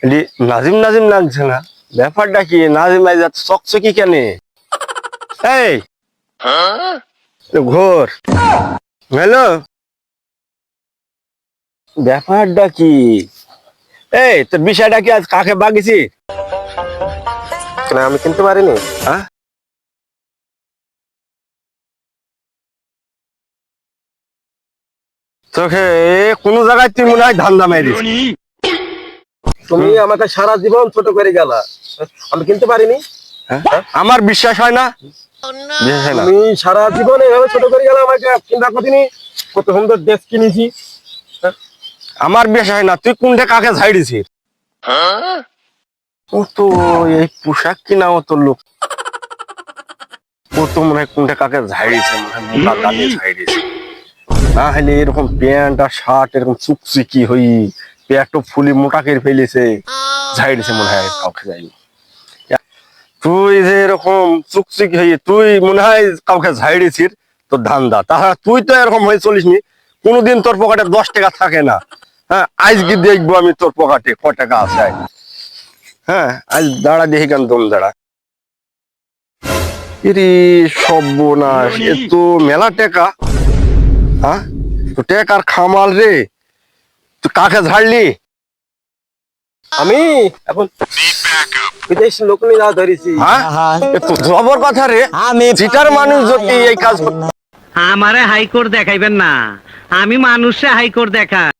এটি নাজিম নাজিম লাগছে না, ব্যাপারটা কি? নাজিম ভাই যা চকচকি কেন? এই ঘোর হ্যালো, ব্যাপারটা কি? এই তোর বিষয়টা কি? আজ কাকে বাগিছি? কেন আমি কিনতে পারিনি? হ্যাঁ, তোকে কোন জায়গায় তুই মনে হয় ধান্দা মেরিস। তুমি আমাকে সারা জীবন ছোট করে গেলা, আমি কিনতে পারিনি? হ্যাঁ? আমার বিশ্বাস হয় না, বিশ্বাস হয় না। তুমি সারা জীবন এভাবে ছোট করে গেলা আমাকে, চিন্তা করিনি কত সুন্দর ড্রেস কিনেছি। আমার বিশ্বাস হয় না, তুই কোনটা কাকে ঝাড়িছিস? ও তো এই পোশাক কিনা ও তো লোক, ও তো মনে হয় কোনটা কাকে ঝাড়িয়েছে, মনে হয় মোটা দামে ঝাড়িয়েছে। না হলে এরকম প্যান্ট আর শার্ট এরকম চুকচুকি হই, পেটও ফুলি মোটা করে ফেলেছে, ঝাড়িয়েছে মনে হয় কাউকে যায়নি। তুই যে এরকম চুকচুকি হই, তুই মনে হয় কাউকে ঝাড়িয়েছিস তোর ধান্দা। তাহলে তুই তো এরকম হয়ে চলিসনি, কোনোদিন তোর পকেটে 10 টাকা থাকে না। হ্যাঁ, আজকে দেখবো আমি তোর পকেটে ক টাকা আছে। হ্যাঁ, আজ দাঁড়া দেখি কেন, দম দাঁড়া। ইরে সর্বনাশ, এ তো মেলা টাকা। হ্যাঁ, তো টাকার খামাল রে, তুই কাকে ঝাড়লি? আমি এখন বিদেশ লোক নিয়ে যাওয়া ধরেছি। হ্যাঁ, এ তো জবর কথা রে। চিটার মানুষ যদি এই কাজ করতে। আমারে হাইকোর্ট দেখাইবেন না, আমি মানুষে হাইকোর্ট দেখা